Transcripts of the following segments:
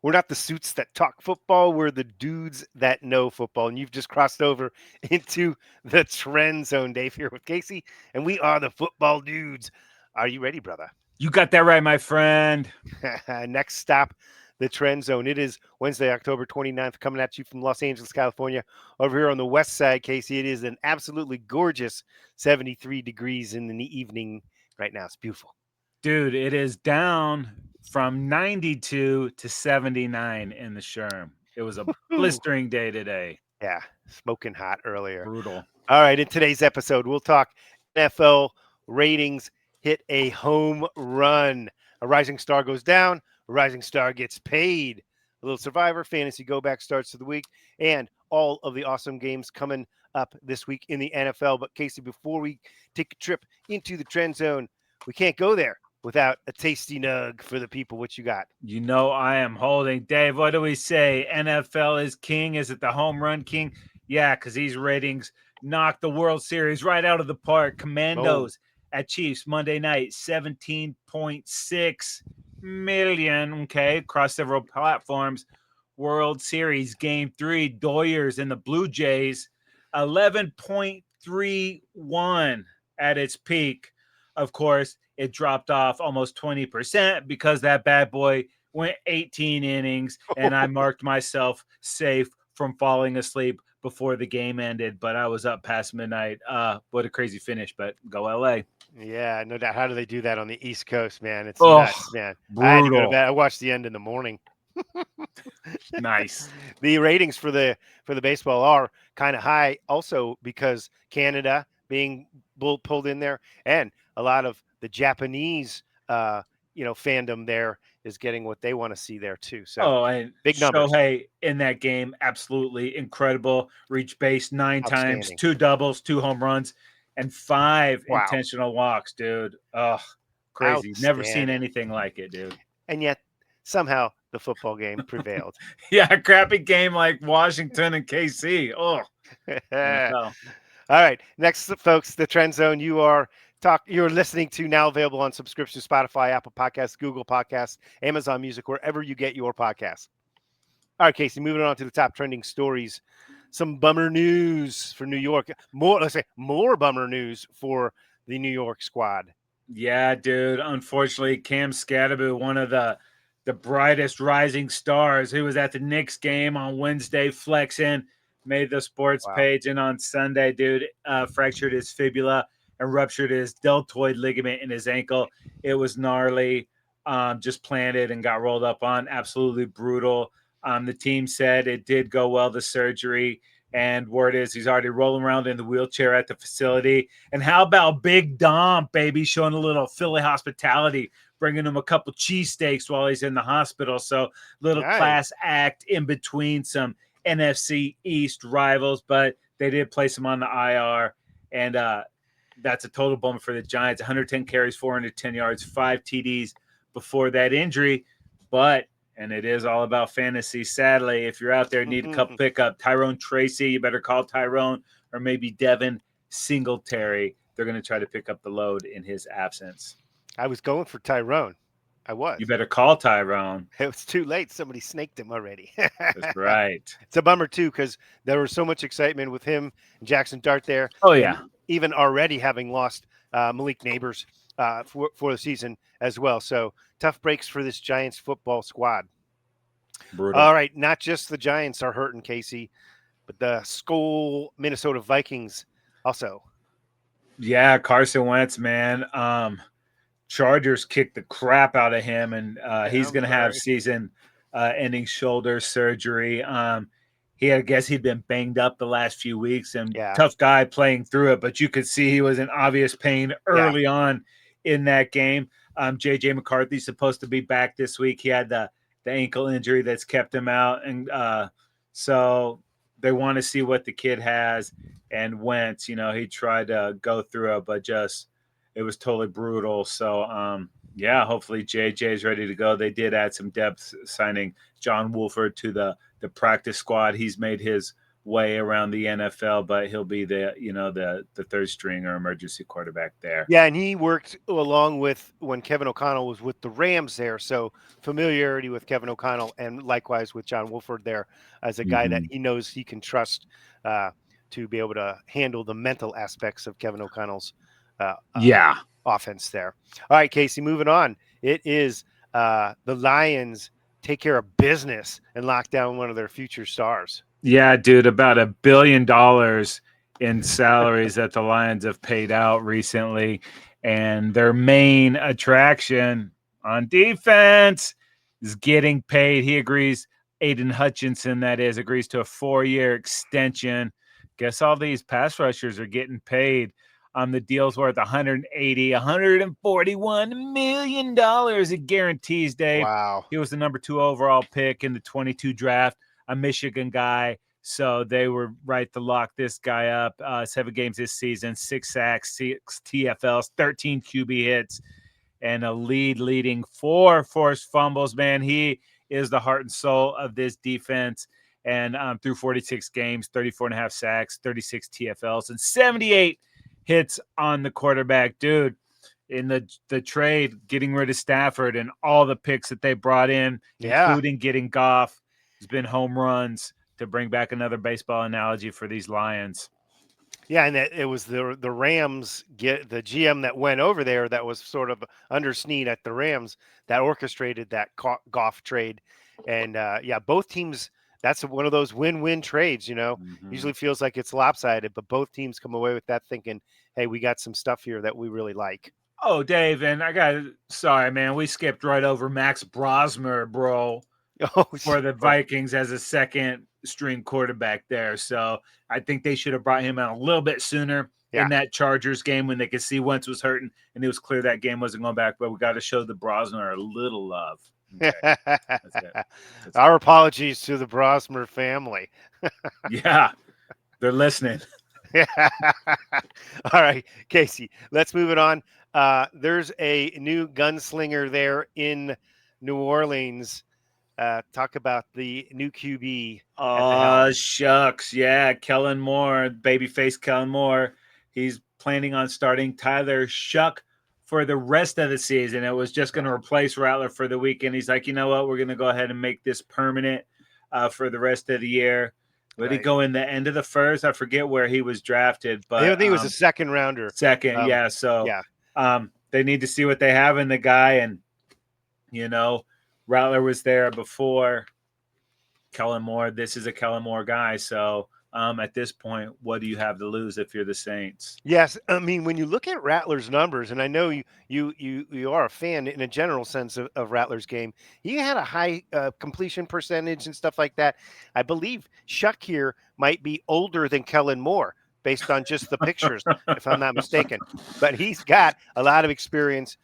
We're not the suits that talk football. We're the dudes that know football. And you've just crossed over into the trend zone, Dave, here with Casey. And we are the football dudes. Are you ready, brother? You got that right, my friend. Next stop, the trend zone. It is Wednesday, October 29th, coming at you from Los Angeles, California. Over here on the west side, Casey, it is an absolutely gorgeous 73 degrees in the evening right now. It's beautiful. Dude, it is down from 92 to 79 in the Sherm. It was a Woo-hoo. blistering day today. Yeah, smoking hot earlier. Brutal. All right, in today's episode, we'll talk NFL ratings hit a home run. A rising star goes down, a rising star gets paid. A little Survivor fantasy go back starts of the week, and all of the awesome games coming up this week in the NFL. But Casey, before we take a trip into the trend zone, we can't go there without a tasty nug for the people. What you got? You know I am holding. Dave, what do we say? NFL is king? Is it the home run king? Yeah, because these ratings knocked the World Series right out of the park. Oh, Commandos at Chiefs Monday night, 17.6 million, okay, across several platforms. World Series Game 3, Doyers and the Blue Jays, 11.31 at its peak. Of course, it dropped off almost 20% because that bad boy went 18 innings, and I marked myself safe from falling asleep before the game ended, but I was up past midnight. What a crazy finish, but go LA. yeah, no doubt. How do they do that on the East Coast, man? It's Oh, nuts, man. I had to go to brutal. bed. I watched the end in the morning. Nice. The ratings for the baseball are kind of high, also because Canada being pulled in there, and a lot of the Japanese, fandom there is getting what they want to see there too. So Oh, and big numbers, Shohei in that game, absolutely incredible. Reached base 9 times, outstanding. 2 doubles, 2 home runs, and 5 Wow, intentional walks, dude. Oh, crazy. Never seen outstanding. anything like it, dude. And yet somehow the football game prevailed. Yeah, crappy game like Washington and KC. Oh, NFL. All right. Next, folks, the Trend Zone. You're listening to now available on subscription Spotify, Apple Podcasts, Google Podcasts, Amazon Music, wherever you get your podcasts. All right, Casey, moving on to the top trending stories. Some bummer news for New York. More bummer news for the New York squad. Yeah, dude. Unfortunately, Cam Skattebo, one of the brightest rising stars, who was at the Knicks game on Wednesday, flexing, made the sports Wow. page, and on Sunday, dude, fractured his fibula and ruptured his deltoid ligament in his ankle. It was gnarly. Just planted and got rolled up on. Absolutely brutal. The team said it did go well, the surgery. And word is he's already rolling around in the wheelchair at the facility. And how about Big Dom, baby, showing a little Philly hospitality, bringing him a couple cheesesteaks while he's in the hospital. So little Nice. class act in between some NFC East rivals, but they did place him on the IR. And that's a total bummer for the Giants. 110 carries, 410 yards, 5 TDs before that injury. But and it is all about fantasy. Sadly, if you're out there need a cup pickup, Tyrone Tracy, you better call Tyrone, or maybe Devin Singletary. They're going to try to pick up the load in his absence. I was going for Tyrone. I was. You better call Tyrone. It was too late. Somebody snaked him already. That's right. It's a bummer too because there was so much excitement with him and Jackson Dart there, Oh and yeah, even already having lost Malik Neighbors for the season as well. So tough breaks for this Giants football squad. brutal. All right, not just the Giants are hurting, Casey, but the Skull Minnesota Vikings also. Yeah, Carson Wentz, man. Chargers kicked the crap out of him, and Yeah, he's I'm going to have sorry. season-ending shoulder surgery. I guess he'd been banged up the last few weeks, and Yeah, tough guy playing through it. But you could see he was in obvious pain yeah. early on in that game. JJ McCarthy's supposed to be back this week. He had the ankle injury that's kept him out, and so they want to see what the kid has. And Wentz, he tried to go through it, but just it was totally brutal. So yeah, hopefully JJ is ready to go. They did add some depth, signing John Wolford to the practice squad. He's made his way around the NFL, but he'll be the third string or emergency quarterback there. Yeah, and he worked along with when Kevin O'Connell was with the Rams there. So familiarity with Kevin O'Connell and likewise with John Wolford there as a guy that he knows he can trust to be able to handle the mental aspects of Kevin O'Connell's offense there. All right, Casey, moving on. It is the Lions take care of business and lock down one of their future stars. Yeah, dude, about $1 billion in salaries that the Lions have paid out recently. And their main attraction on defense is getting paid. He agrees, Aidan Hutchinson, that is, agrees to a 4-year extension. Guess all these pass rushers are getting paid. The deal's worth $141 million in guarantees, Dave. Wow. He was the number 2 overall pick in the 22 draft, a Michigan guy. So they were right to lock this guy up. 7 games this season, 6 sacks, 6 TFLs, 13 QB hits, and a leading 4 forced fumbles. Man, he is the heart and soul of this defense. And through 46 games, 34.5 sacks, 36 TFLs, and 78 hits on the quarterback. Dude, in the trade, getting rid of Stafford and all the picks that they brought in, including getting Goff, has been home runs. To bring back another baseball analogy for these Lions. Yeah, and it was the Rams, the GM that went over there that was sort of under Snead at the Rams that orchestrated that Goff trade. And both teams, that's one of those win-win trades, usually feels like it's lopsided, but both teams come away with that thinking, hey, we got some stuff here that we really like. Oh, Dave, and sorry, man, we skipped right over Max Brosmer, bro. For the Vikings as a second string quarterback there. So I think they should have brought him out a little bit sooner in that Chargers game when they could see Wentz was hurting and it was clear that game wasn't going back, but we got to show the Brosmer a little love. Okay. That's it. Our apologies to the Brosmer family. Yeah, they're listening. All right, Casey, let's move it on. There's a new gunslinger there in New Orleans. Talk about the new QB. Oh, shucks. Yeah, Kellen Moore, babyface Kellen Moore. He's planning on starting Tyler Shuck for the rest of the season. It was just going to replace Rattler for the weekend. He's like, you know what? We're going to go ahead and make this permanent for the rest of the year. Would he go in the end of the first? I forget where he was drafted, but I think it was a second rounder. Yeah. So they need to see what they have in the guy, and Rattler was there before Kellen Moore. This is a Kellen Moore guy. So at this point, what do you have to lose if you're the Saints? Yes. I mean, when you look at Rattler's numbers, and I know you are a fan in a general sense of Rattler's game, he had a high completion percentage and stuff like that. I believe Shuck here might be older than Kellen Moore based on just the pictures, if I'm not mistaken. But he's got a lot of experience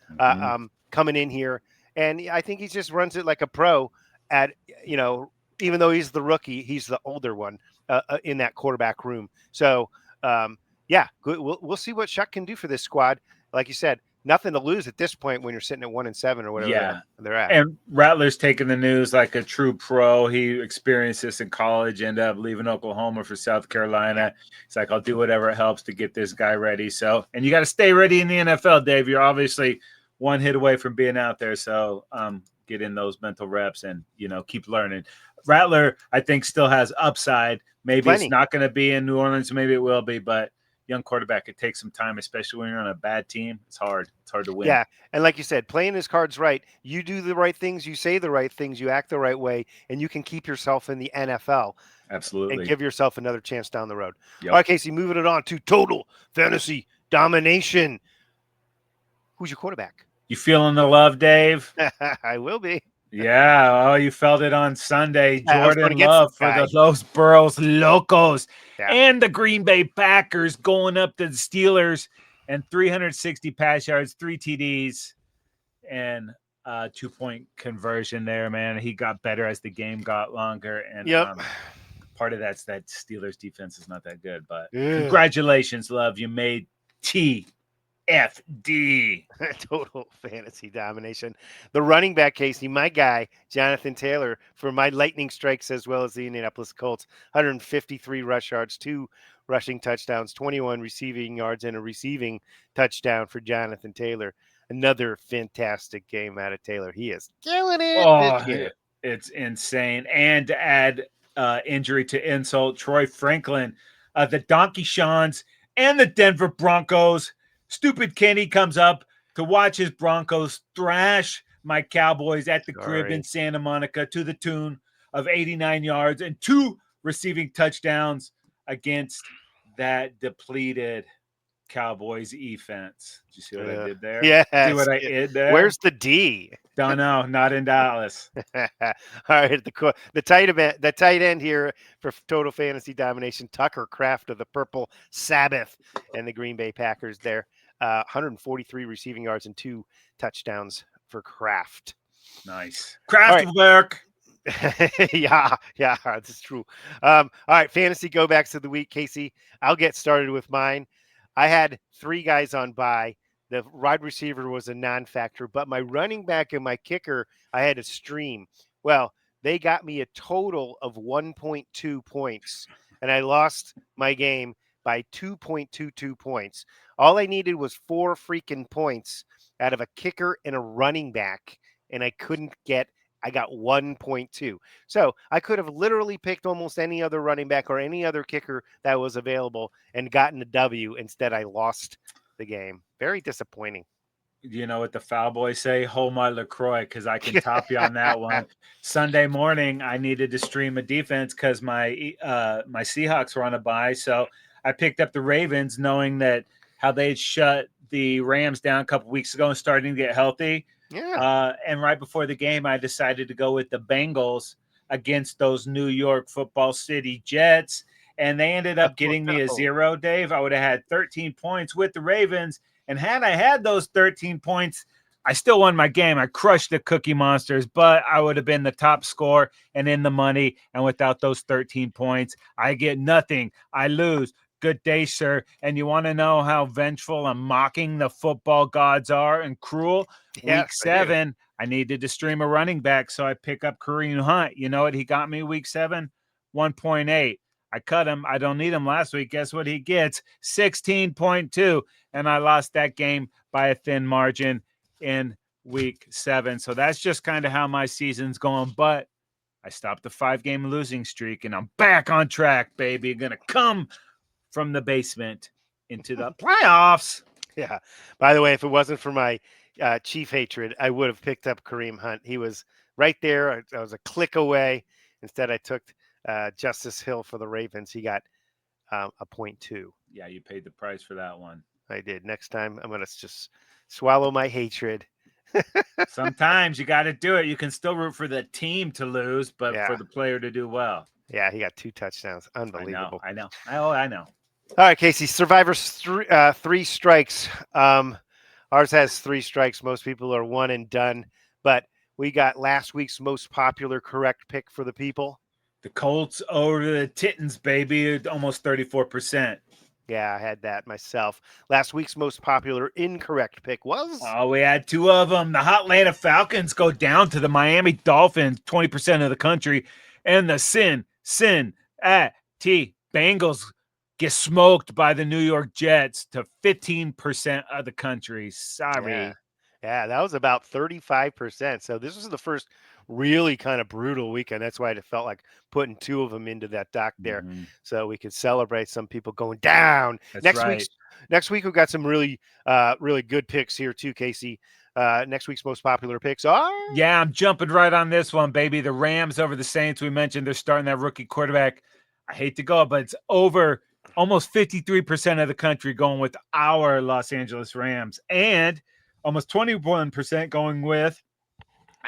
coming in here. And I think he just runs it like a pro at, even though he's the rookie, he's the older one in that quarterback room. So, good. We'll see what Shuck can do for this squad. Like you said, nothing to lose at this point when you're sitting at 1-7 or whatever they're at. And Rattler's taking the news like a true pro. He experienced this in college, ended up leaving Oklahoma for South Carolina. It's like, I'll do whatever it helps to get this guy ready. So, and you got to stay ready in the NFL, Dave. You're obviously one hit away from being out there. So get in those mental reps and, keep learning. Rattler, I think, still has upside. Maybe it's not going to be in New Orleans. Maybe it will be, but young quarterback, it takes some time, especially when you're on a bad team. It's hard. It's hard to win. Yeah. And like you said, playing his cards right, you do the right things, you say the right things, you act the right way, and you can keep yourself in the NFL. Absolutely. And give yourself another chance down the road. Yep. All right, Casey, moving it on to total fantasy domination. Who's your quarterback? You feeling the love, Dave? I will be. Yeah. Oh, you felt it on Sunday. Jordan Love for the Los Burros Locos and the Green Bay Packers going up to the Steelers, and 360 pass yards, 3 TDs, and 2-point conversion there, man. He got better as the game got longer. And part of that's that Steelers defense is not that good, but congratulations, Love. You made T FD. Total fantasy domination. The running back, Casey, my guy, Jonathan Taylor, for my lightning strikes as well as the Indianapolis Colts, 153 rush yards, 2 rushing touchdowns, 21 receiving yards, and a receiving touchdown for Jonathan Taylor. Another fantastic game out of Taylor. He is killing it this Oh, year. it's insane. And to add injury to insult, Troy Franklin, the Donkey Shawns, and the Denver Broncos. Stupid Kenny comes up to watch his Broncos thrash my Cowboys at the crib in Santa Monica to the tune of 89 yards and 2 receiving touchdowns against that depleted Cowboys defense. Did you see what I did there? Yes. See what I did there? Where's the D? Don't know. Not in Dallas. All right, the tight end here for total fantasy domination, Tucker Kraft of the Purple Sabbath and the Green Bay Packers there. 143 receiving yards and 2 touchdowns for Kraft. Nice. Kraft work. yeah, that's true. All right, fantasy go backs of the week, Casey. I'll get started with mine. I had 3 guys on bye. The wide receiver was a non-factor, but my running back and my kicker, I had to stream. Well, they got me a total of 1.2 points, and I lost my game by 2.22 points. All I needed was 4 freaking points out of a kicker and a running back, and I got 1.2. So I could have literally picked almost any other running back or any other kicker that was available and gotten a W. Instead, I lost the game. Very disappointing. You know what the foul boys say? Hold my LaCroix, because I can top you on that one. Sunday morning, I needed to stream a defense because my Seahawks were on a bye. So I picked up the Ravens, knowing that how they shut the Rams down a couple weeks ago and starting to get healthy. Yeah. And right before the game, I decided to go with the Bengals against those New York Football City Jets. And they ended up getting me a 0, Dave. I would have had 13 points with the Ravens. And had I had those 13 points, I still won my game. I crushed the Cookie Monsters, but I would have been the top scorer and in the money. And without those 13 points, I get nothing. I lose. Good day, sir. And you want to know how vengeful and mocking the football gods are and cruel? Yes, Week 7, I needed to stream a running back, so I pick up Kareem Hunt. You know what he got me week 7? 1.8. I cut him. I don't need him last week. Guess what he gets? 16.2. And I lost that game by a thin margin in week 7. So that's just kind of how my season's going. But I stopped the 5-game losing streak, and I'm back on track, baby. Going to come from the basement into the playoffs. Yeah. By the way, if it wasn't for my chief hatred, I would have picked up Kareem Hunt. He was right there. I was a click away. Instead, I took Justice Hill for the Ravens. He got a 0.2. Yeah, you paid the price for that one. I did. Next time, I'm going to just swallow my hatred. Sometimes you got to do it. You can still root for the team to lose, but for the player to do well. Yeah, he got 2 touchdowns. Unbelievable. I know. I know. All right, Casey. Survivor's 3 strikes. Ours has 3 strikes. Most people are 1 and done. But we got last week's most popular correct pick for the people. The Colts over the Titans, baby. Almost 34%. Yeah, I had that myself. Last week's most popular incorrect pick was? Oh, we had 2 of them. The Atlanta Falcons go down to the Miami Dolphins, 20% of the country. And the Cincinnati Bengals get smoked by the New York Jets to 15% of the country. Sorry. Yeah, that was about 35%. So this was the first really kind of brutal weekend. That's why it felt like putting 2 of them into that dock there, so we could celebrate some people going down. That's next week we've got some really good picks here too, Casey. Next week's most popular picks are? Yeah, I'm jumping right on this one, baby. The Rams over the Saints. We mentioned they're starting that rookie quarterback. I hate to go, but it's over almost 53% of the country going with our Los Angeles Rams, and almost 21% going with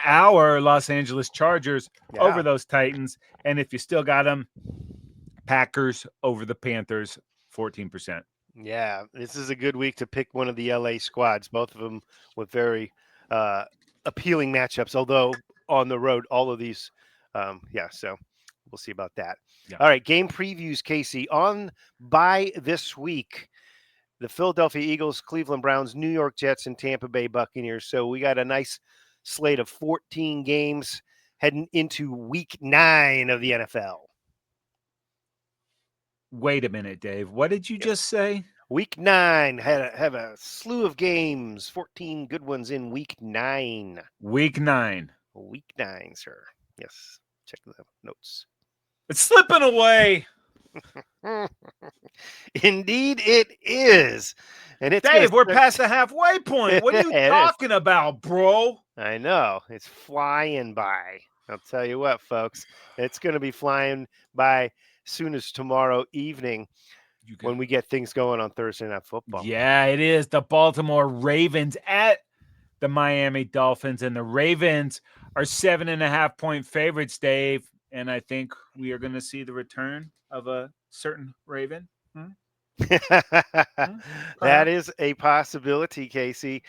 our Los Angeles Chargers over those Titans. And if you still got them, Packers over the Panthers, 14%. Yeah, this is a good week to pick one of the LA squads, both of them with very appealing matchups, although on the road, all of these, so we'll see about that. Yeah. All right, game previews, Casey. On by this week, the Philadelphia Eagles, Cleveland Browns, New York Jets, and Tampa Bay Buccaneers. So we got a nice slate of 14 games heading into week 9 of the NFL. Wait a minute, Dave. What did you just say? Week 9 have a slew of games, 14 good ones in week 9. Week 9. Week 9, sir. Yes. Check the notes. It's slipping away. Indeed, it is. And it's Dave, we're past the halfway point. What are you talking about, bro? I know. It's flying by. I'll tell you what, folks. It's going to be flying by soon as tomorrow evening when we get things going on Thursday Night Football. Yeah, it is. The Baltimore Ravens at the Miami Dolphins, and the Ravens are 7.5-point favorites, Dave. And I think we are going to see the return of a certain Raven. That is a possibility, Casey.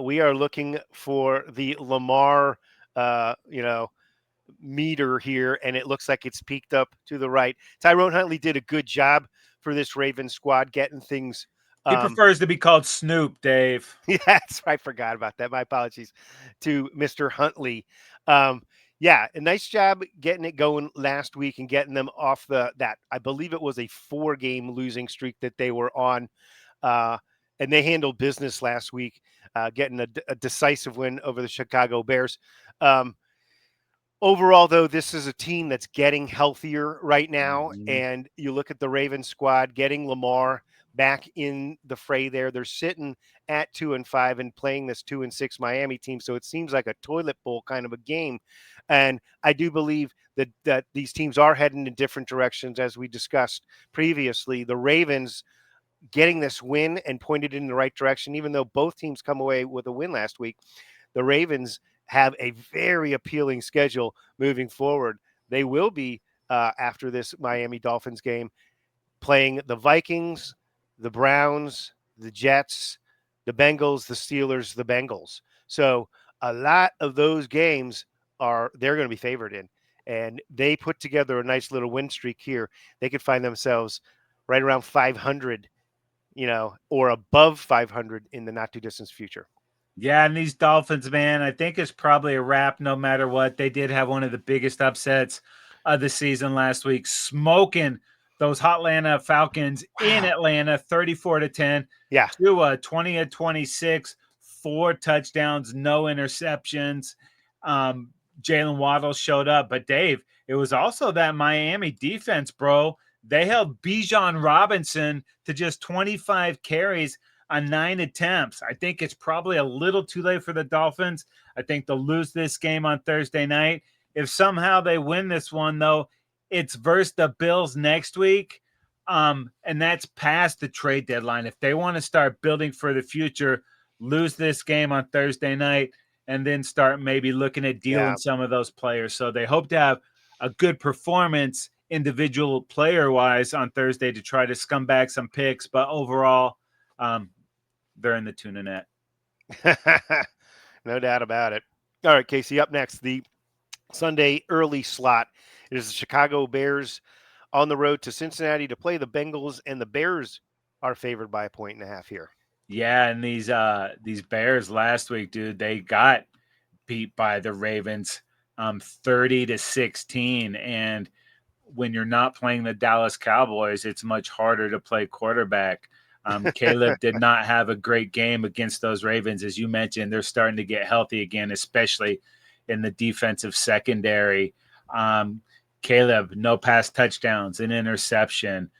We are looking for the Lamar, meter here, and it looks like it's peaked up to the right. Tyrone Huntley did a good job for this Ravens squad, getting things. He prefers to be called Snoop, Dave. Yes, I forgot about that. My apologies to Mr. Huntley. Yeah, a nice job getting it going last week and getting them off that. I believe it was a 4-game losing streak that they were on, and they handled business last week, getting a decisive win over the Chicago Bears. Overall, though, this is a team that's getting healthier right now, and you look at the Ravens squad getting Lamar back in the fray there. They're sitting at 2-5 and playing this 2-6 Miami team, so it seems like a toilet bowl kind of a game. And I do believe that these teams are heading in different directions, as we discussed previously. The Ravens getting this win and pointed in the right direction, even though both teams come away with a win last week. The Ravens have a very appealing schedule moving forward. They will be, after this Miami Dolphins game, playing the Vikings, the Browns, the Jets, the Bengals, the Steelers, the Bengals. So a lot of those games they're going to be favored in. And they put together a nice little win streak here. They could find themselves right around 500, or above 500 in the not too distant future. Yeah, and these Dolphins, man, I think it's probably a wrap no matter what. They did have one of the biggest upsets of the season last week, smoking those Atlanta Falcons in Atlanta, 34-10. Yeah. To 20-26, 4 touchdowns, no interceptions. Jalen Waddle showed up. But, Dave, it was also that Miami defense, bro. They held Bijan Robinson to just 25 carries on 9 attempts. I think it's probably a little too late for the Dolphins. I think they'll lose this game on Thursday night. If somehow they win this one, though, it's versus the Bills next week, and that's past the trade deadline. If they want to start building for the future, lose this game on Thursday night, and then start maybe looking at dealing some of those players. So they hope to have a good performance individual player-wise on Thursday to try to scum back some picks, but overall, they're in the tuna net. No doubt about it. All right, Casey, up next, the Sunday early slot is the Chicago Bears on the road to Cincinnati to play the Bengals, and the Bears are favored by 1.5 here. Yeah, and these Bears last week, dude, they got beat by the Ravens 30-16. And when you're not playing the Dallas Cowboys, it's much harder to play quarterback. Caleb did not have a great game against those Ravens. As you mentioned, they're starting to get healthy again, especially in the defensive secondary. Caleb, no pass touchdowns, an interception,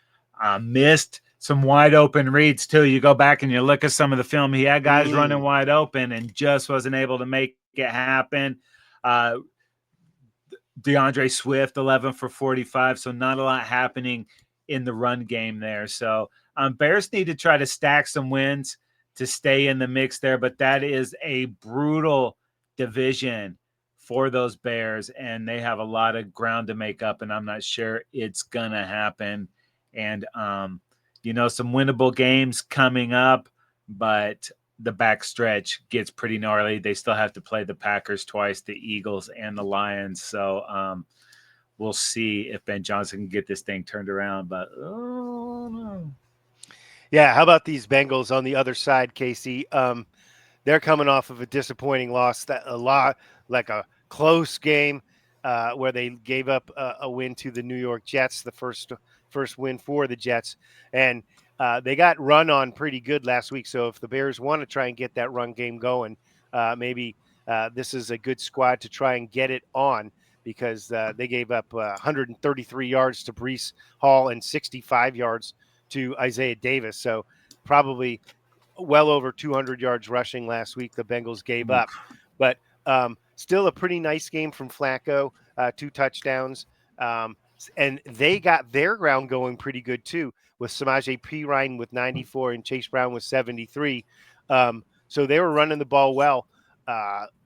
missed some wide open reads too. You go back and you look at some of the film. He had guys running wide open and just wasn't able to make it happen. DeAndre Swift, 11 for 45. So not a lot happening in the run game there. So Bears need to try to stack some wins to stay in the mix there. But that is a brutal division for those Bears, and they have a lot of ground to make up, and I'm not sure it's going to happen. And, some winnable games coming up, but the backstretch gets pretty gnarly. They still have to play the Packers twice, the Eagles, and the Lions. So we'll see if Ben Johnson can get this thing turned around. But, oh, no. Yeah, how about these Bengals on the other side, Casey? They're coming off of a disappointing loss, that a lot like a close game where they gave up a win to the New York Jets, the first win for the Jets, and they got run on pretty good last week. So if the Bears want to try and get that run game going, maybe this is a good squad to try and get it on because they gave up 133 yards to Brees Hall and 65 yards to Isaiah Davis. So probably well over 200 yards rushing last week. The Bengals gave up, but still a pretty nice game from Flacco, 2 touchdowns. And they got their ground going pretty good too, with Samaje Perine with 94 and Chase Brown with 73. So they were running the ball well.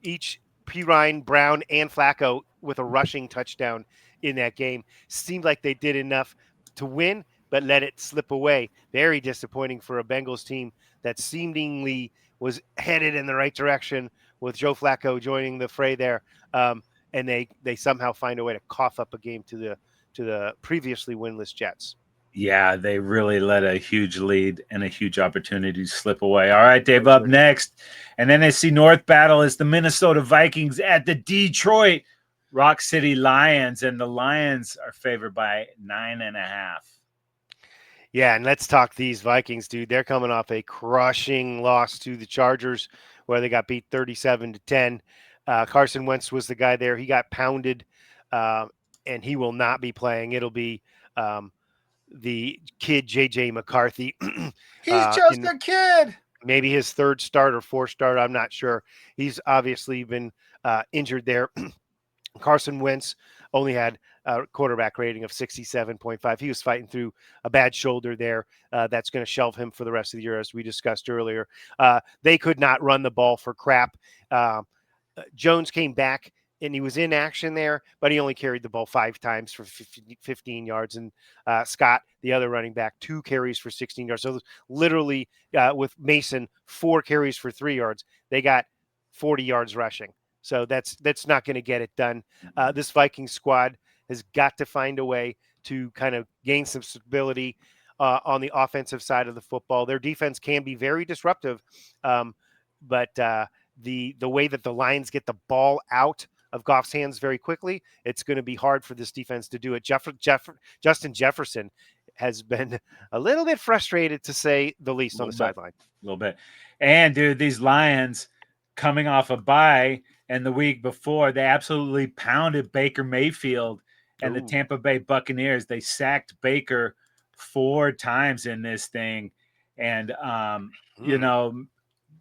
Each Perine, Brown, and Flacco with a rushing touchdown in that game. Seemed like they did enough to win, but let it slip away. Very disappointing for a Bengals team that seemingly was headed in the right direction with Joe Flacco joining the fray there, and they somehow find a way to cough up a game to the previously winless Jets. Yeah, they really let a huge lead and a huge opportunity slip away. All right, Dave, up next. An NFC North battle is the Minnesota Vikings at the Detroit Rock City Lions, and the Lions are favored by 9.5. Yeah, and let's talk these Vikings, dude. They're coming off a crushing loss to the Chargers where they got beat 37-10. Carson Wentz was the guy there. He got pounded, and he will not be playing. It'll be the kid, J.J. McCarthy. He's just a kid. Maybe his third start or fourth start. I'm not sure. He's obviously been injured there. Carson Wentz only had a quarterback rating of 67.5. He was fighting through a bad shoulder there. That's going to shelve him for the rest of the year, as we discussed earlier. They could not run the ball for crap. Jones came back, and he was in action there, but he only carried the ball 5 times for 15 yards. And Scott, the other running back, 2 carries for 16 yards. So literally with Mason, 4 carries for 3 yards. They got 40 yards rushing. So that's not going to get it done. This Vikings squad has got to find a way to kind of gain some stability on the offensive side of the football. Their defense can be very disruptive, but the way that the Lions get the ball out of Goff's hands very quickly, it's going to be hard for this defense to do it. Justin Jefferson has been a little bit frustrated, to say the least, on the sideline. A little bit. And, dude, these Lions coming off a bye, and the week before, they absolutely pounded Baker Mayfield and the Tampa Bay Buccaneers. They sacked Baker 4 times in this thing, and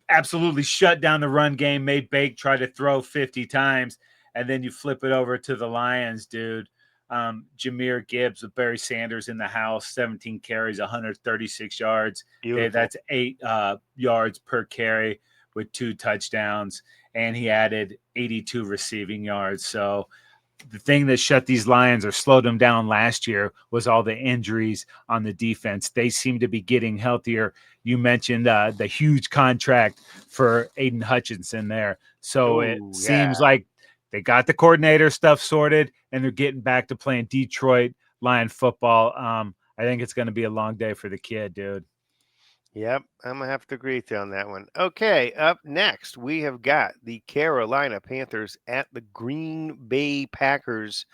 absolutely shut down the run game, made Baker try to throw 50 times, and then you flip it over to the Lions, dude. Jahmyr Gibbs with Barry Sanders in the house, 17 carries, 136 yards. That's 8 yards per carry with 2 touchdowns, and he added 82 receiving yards. So the thing that shut these Lions or slowed them down last year was all the injuries on the defense. They seem to be getting healthier. You mentioned the huge contract for Aidan Hutchinson there. So it seems like they got the coordinator stuff sorted, and they're getting back to playing Detroit Lion football. I think it's going to be a long day for the kid, dude. Yep, I'm going to have to agree with you on that one. Okay, up next, we have got the Carolina Panthers at the Green Bay Packers.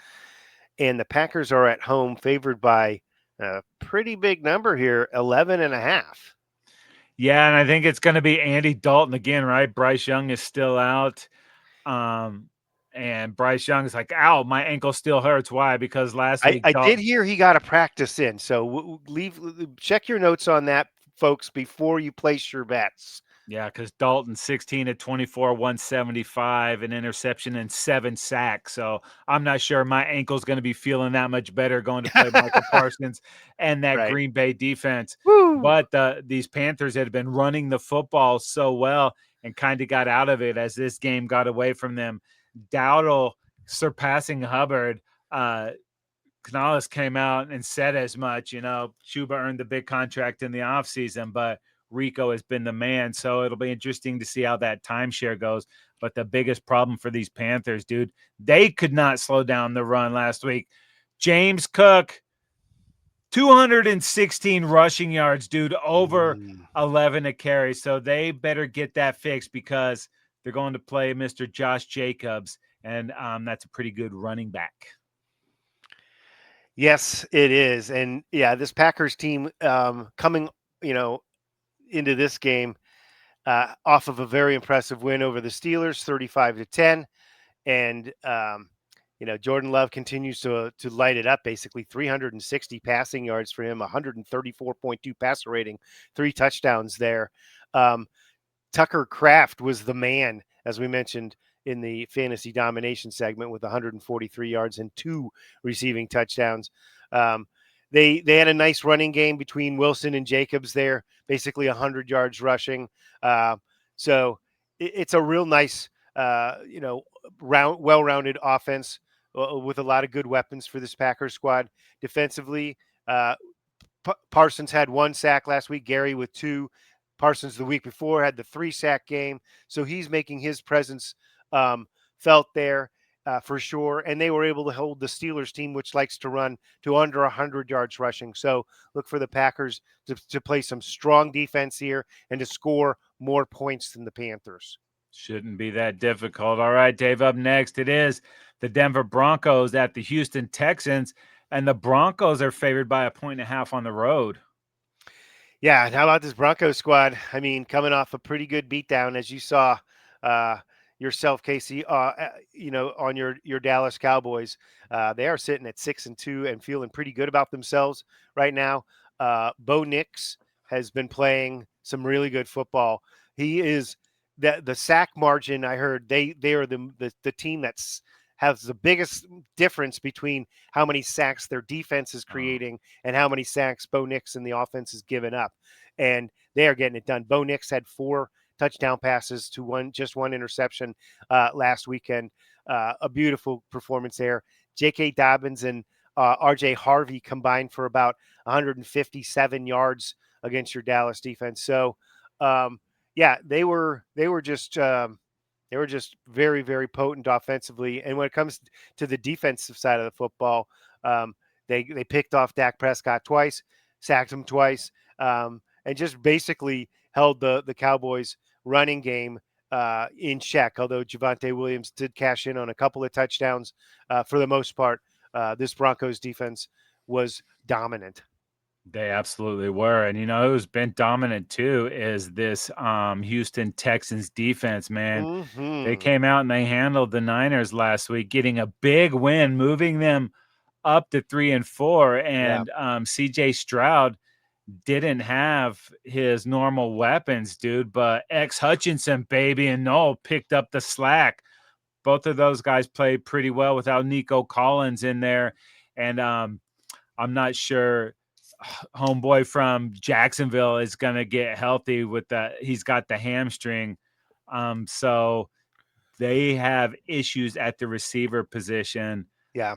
And the Packers are at home, favored by a pretty big number here, 11.5. Yeah, and I think it's going to be Andy Dalton again, right? Bryce Young is still out. And Bryce Young is like, ow, my ankle still hurts. Why? Because last week I did hear he got a practice in. So check your notes on that, folks, before you place your bets. Yeah, because Dalton 16 of 24, 175, an interception and 7 sacks. So I'm not sure my ankle's going to be feeling that much better going to play Michael Parsons and that Green Bay defense. Woo! But these Panthers had been running the football so well and kind of got out of it as this game got away from them. Dowdle surpassing Hubbard. Canales came out and said as much. Chuba earned the big contract in the offseason, but Rico has been the man. So it'll be interesting to see how that timeshare goes. But the biggest problem for these Panthers, dude, they could not slow down the run last week. James Cook 216 rushing yards, dude, over Mm. 11 a carry. So they better get that fixed because they're going to play Mr. Josh Jacobs, and that's a pretty good running back. Yes, it is. And yeah, this Packers team coming, into this game off of a very impressive win over the Steelers, 35-10. And Jordan Love continues to light it up. Basically, 360 passing yards for him, 134.2 passer rating, 3 touchdowns there. Tucker Kraft was the man, as we mentioned in the fantasy domination segment, with 143 yards and 2 receiving touchdowns. Um, they had a nice running game between Wilson and Jacobs there, basically 100 yards rushing. So it's a real nice, well-rounded offense with a lot of good weapons for this Packers squad. Defensively, Parsons had 1 sack last week. Gary with 2. Parsons the week before had the 3-sack game. So he's making his presence felt there for sure. And they were able to hold the Steelers team, which likes to run, to under 100 yards rushing. So look for the Packers to play some strong defense here and to score more points than the Panthers. Shouldn't be that difficult. All right, Dave, up next, it is the Denver Broncos at the Houston Texans, and the Broncos are favored by 1.5 on the road. Yeah, and how about this Broncos squad? I mean, coming off a pretty good beatdown, as you saw yourself, Casey, on your Dallas Cowboys. They are sitting at 6-2 and feeling pretty good about themselves right now. Bo Nix has been playing some really good football. He is the sack margin. I heard they are the team that's has the biggest difference between how many sacks their defense is creating and how many sacks Bo Nix and the offense has given up. And they are getting it done. Bo Nix had 4 touchdown passes to just one interception last weekend. A beautiful performance there. J.K. Dobbins and R.J. Harvey combined for about 157 yards against your Dallas defense. So, they were just very, very potent offensively. And when it comes to the defensive side of the football, they picked off Dak Prescott twice, sacked him twice, and just basically held the Cowboys running game in check. Although Javonte Williams did cash in on a couple of touchdowns, for the most part, this Broncos defense was dominant. They absolutely were. And, who's been dominant too is this Houston Texans defense, man. They Mm-hmm. came out and they handled the Niners last week, getting a big win, moving them up to 3-4. And CJ Stroud didn't have his normal weapons, dude, but Hutchinson, baby, and Noel picked up the slack. Both of those guys played pretty well without Nico Collins in there. And I'm not sure homeboy from Jacksonville is going to get healthy with that. He's got the hamstring. So they have issues at the receiver position. Yeah.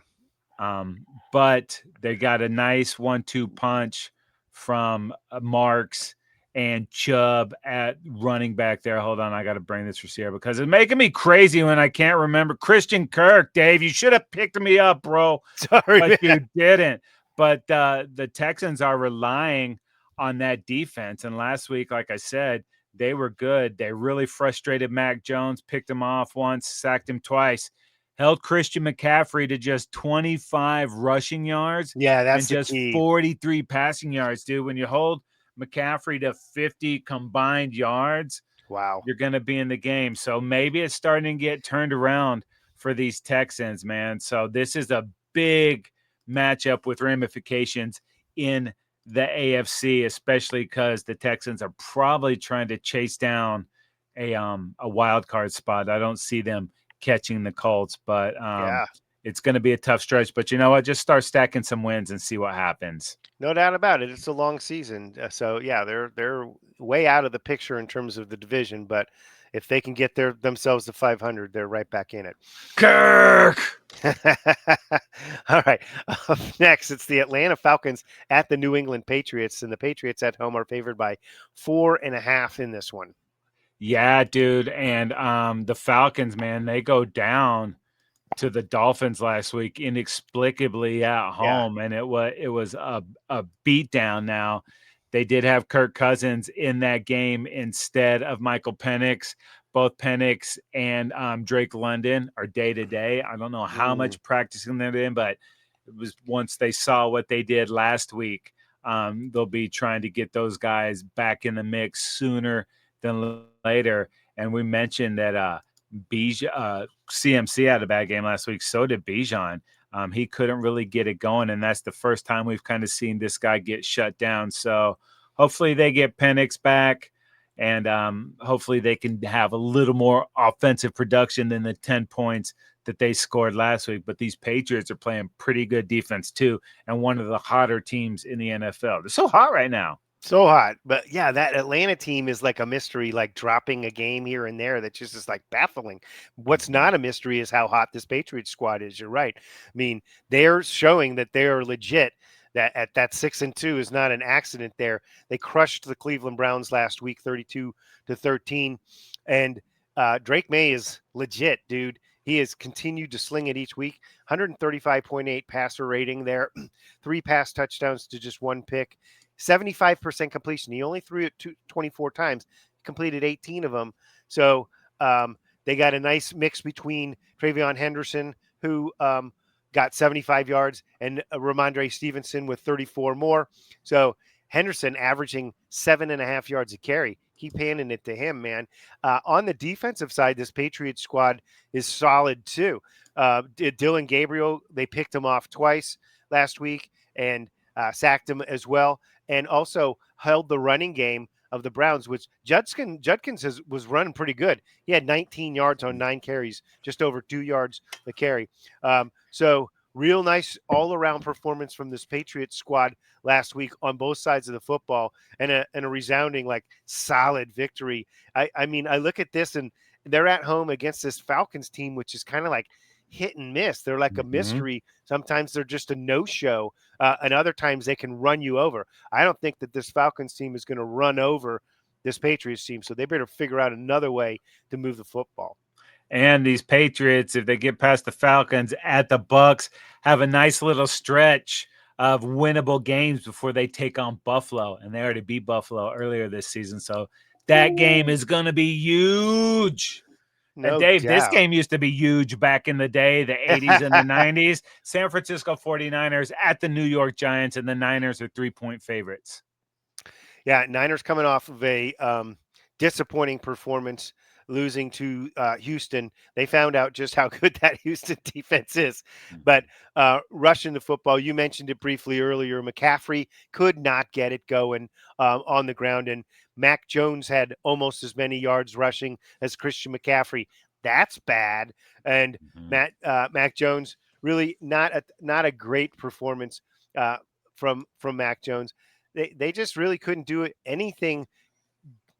But they got a nice 1-2 punch from Marks and Chubb at running back there. Hold on, I got to bring this receiver because it's making me crazy when I can't remember. Christian Kirk, Dave, you should have picked me up, bro. Sorry, but man. you didn't. But the Texans are relying on that defense. And last week, like I said, they were good. They really frustrated Mac Jones, picked him off once, sacked him twice, held Christian McCaffrey to just 25 rushing yards Yeah, and that's the just key. 43 passing yards, dude. When you hold McCaffrey to 50 combined yards, Wow. you're going to be in the game. So maybe it's starting to get turned around for these Texans, man. So this is a big matchup with ramifications in the AFC, especially because the Texans are probably trying to chase down a wild card spot. I don't see them catching the Colts, but Yeah. it's going to be a tough stretch. But you know what? Just start stacking some wins and see what happens. No doubt about it. It's a long season, so yeah, they're way out of the picture in terms of the division. But if they can get themselves to 500, they're right back in it. Kirk. All right. Up next, it's the Atlanta Falcons at the New England Patriots, and the Patriots at home are favored by 4.5 in this one. Yeah, dude. And the Falcons, man, they go down to the Dolphins last week inexplicably at Yeah. home, and it was a beatdown. Now they did have Kirk Cousins in that game instead of Michael Penix. Both Penix and Drake London are day to day. I don't know how Mm. much practicing they're in, but it was once they saw what they did last week, they'll be trying to get those guys back in the mix sooner than later. And we mentioned that CMC had a bad game last week. So did Bijan. He couldn't really get it going, and that's the first time we've kind of seen this guy get shut down. So hopefully they get Penix back, and hopefully they can have a little more offensive production than the 10 points that they scored last week. But these Patriots are playing pretty good defense too, and one of the hotter teams in the NFL. They're so hot right now. So hot. But yeah, that Atlanta team is like a mystery, like dropping a game here and there that just is like baffling. What's not a mystery is how hot this Patriots squad is. You're right. I mean, they're showing that they are legit. That at that 6-2 is not an accident there. They crushed the Cleveland Browns last week, 32-13. And Drake May is legit, dude. He has continued to sling it each week. 135.8 passer rating there, 3 pass touchdowns to just 1 pick. 75% completion. He only threw it 24 times, completed 18 of them. So they got a nice mix between Travion Henderson, who got 75 yards, and Ramondre Stevenson with 34 more. So Henderson averaging 7.5 yards a carry. Keep handing it to him, man. On the defensive side, this Patriots squad is solid too. Dylan Gabriel, they picked him off twice last week and sacked him as well, and also held the running game of the Browns, which Judkins was running pretty good. He had 19 yards on 9 carries, just over 2 yards a carry. So real nice all-around performance from this Patriots squad last week on both sides of the football, and a resounding, like, solid victory. I mean, I look at this, and they're at home against this Falcons team, which is kind of like hit and miss. They're like a mystery. Sometimes they're just a no-show, and other times they can run you over. I don't think that this Falcons team is going to run over this Patriots team, so they better figure out another way to move the football. And these Patriots, if they get past the Falcons at the Bucks, have a nice little stretch of winnable games before they take on Buffalo. And they already beat Buffalo earlier this season. So that game is going to be huge. And No Dave, this doubt. game used to be huge back in the day, the 80s and the 90s. San Francisco 49ers at the New York Giants, and the Niners are 3-point favorites. Yeah, Niners coming off of a disappointing performance, losing to Houston. They found out just how good that Houston defense is. But rushing the football, you mentioned it briefly earlier. McCaffrey could not get it going on the ground, and Mac Jones had almost as many yards rushing as Christian McCaffrey. That's bad. And Mac Jones, really not a great performance from Mac Jones. They just really couldn't do anything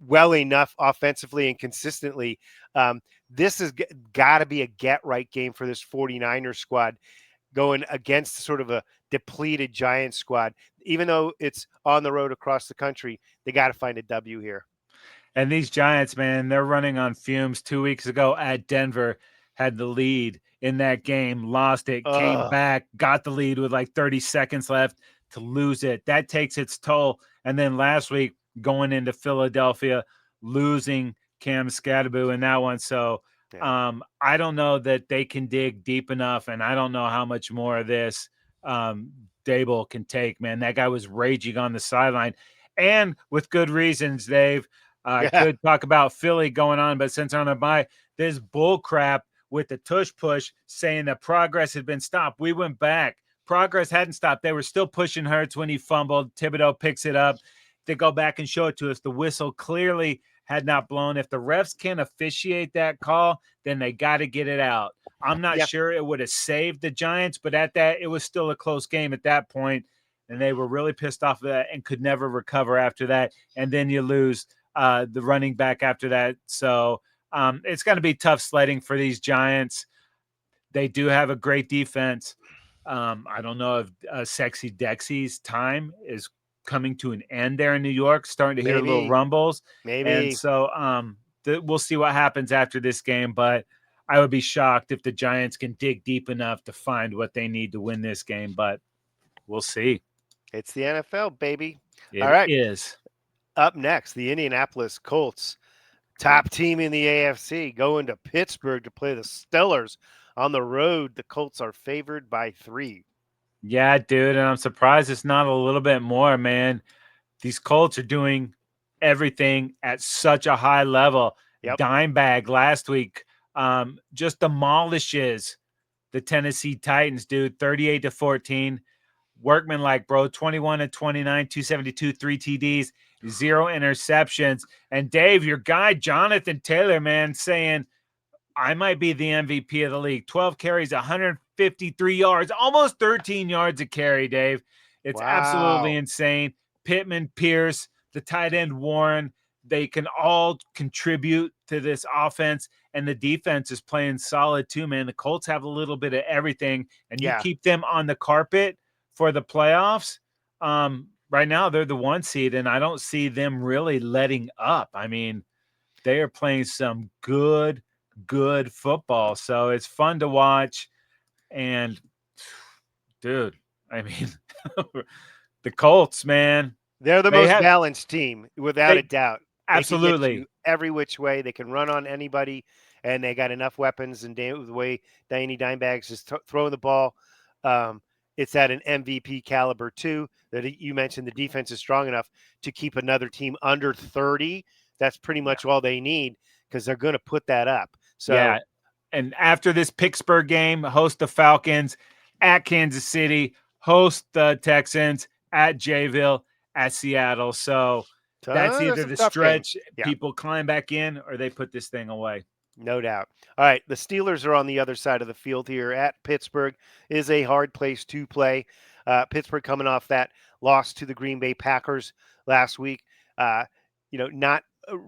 well enough offensively and consistently. This has got to be a get-right game for this 49ers squad going against sort of a depleted Giants squad. Even though it's on the road across the country, they got to find a W here. And these Giants, man, they're running on fumes. 2 weeks ago at Denver, had the lead in that game, lost it, came back, got the lead with like 30 seconds left to lose it. That takes its toll. And then last week, going into Philadelphia, losing Cam Skattebo in that one. So I don't know that they can dig deep enough, and I don't know how much more of this Dable can take, man. That guy was raging on the sideline, and with good reasons, Dave. I could talk about Philly going on, but since I'm on a bye, this bull crap with the tush push saying that progress had been stopped. We went back. Progress hadn't stopped. They were still pushing Hurts when he fumbled. Thibodeau picks it up. They go back and show it to us. The whistle clearly had not blown. If the refs can't officiate that call, then they got to get it out. I'm not sure it would have saved the Giants, but at that, it was still a close game at that point, and they were really pissed off of that and could never recover after that. And then you lose the running back after that. So it's going to be tough sledding for these Giants. They do have a great defense. I don't know if Sexy Dexy's time is coming to an end there in New York, starting to hear little rumbles. Maybe. And so we'll see what happens after this game. But I would be shocked if the Giants can dig deep enough to find what they need to win this game, but we'll see. It's the NFL, baby. All It right. is. Up next, the Indianapolis Colts, top team in the AFC, going to Pittsburgh to play the Steelers on the road. The Colts are favored by 3. Yeah, dude, and I'm surprised it's not a little bit more, man. These Colts are doing everything at such a high level. Yep. Dimebag last week just demolishes the Tennessee Titans, dude, 38-14. Workman like, bro, 21-29, 272, 3 TDs, 0 interceptions. And Dave, your guy, Jonathan Taylor, man, saying, I might be the MVP of the league. 12 carries, 153 yards, almost 13 yards a carry, Dave. It's absolutely Wow. insane. Pittman, Pierce, the tight end Warren, they can all contribute to this offense, and the defense is playing solid too, man. The Colts have a little bit of everything, and you Yeah. keep them on the carpet for the playoffs. Right now, they're the 1 seed, and I don't see them really letting up. I mean, they are playing some good football. So it's fun to watch. And dude, I mean, the Colts, man, They're the they most have balanced team, without a they doubt. They can get you absolutely. every which way. They can run on anybody, and they got enough weapons. And the way Danny Dimebags is throwing the ball, it's at an MVP caliber too. That you mentioned, the defense is strong enough to keep another team under 30. That's pretty much all they need, because they're going to put that up. So Yeah. And after this Pittsburgh game, host the Falcons at Kansas City, host the Texans at Jayville, at Seattle. So that's that's either a the tough game. stretch, Yeah. people climb back in, or they put this thing away. No doubt. All right, the Steelers are on the other side of the field here at Pittsburgh. Is a hard place to play. Pittsburgh coming off that loss to the Green Bay Packers last week. Not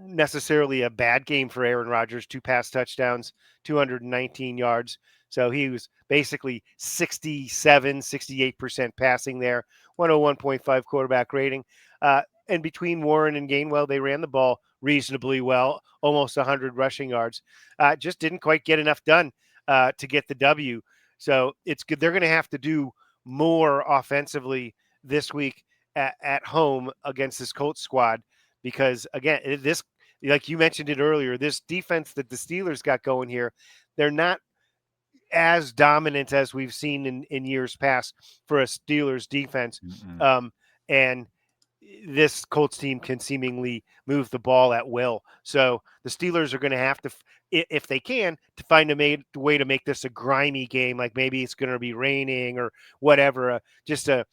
necessarily a bad game for Aaron Rodgers. 2 pass touchdowns, 219 yards. So he was basically 68% passing there, 101.5 quarterback rating. And between Warren and Gainwell, they ran the ball reasonably well, almost 100 rushing yards. Just didn't quite get enough done to get the W. So it's good. They're going to have to do more offensively this week at home against this Colts squad, because again, this, like you mentioned it earlier, this defense that the Steelers got going here, they're not as dominant as we've seen in years past for a Steelers defense. And this Colts team can seemingly move the ball at will. So the Steelers are going to have to, if they can, to find a way to make this a grimy game. Like maybe it's going to be raining or whatever. Just a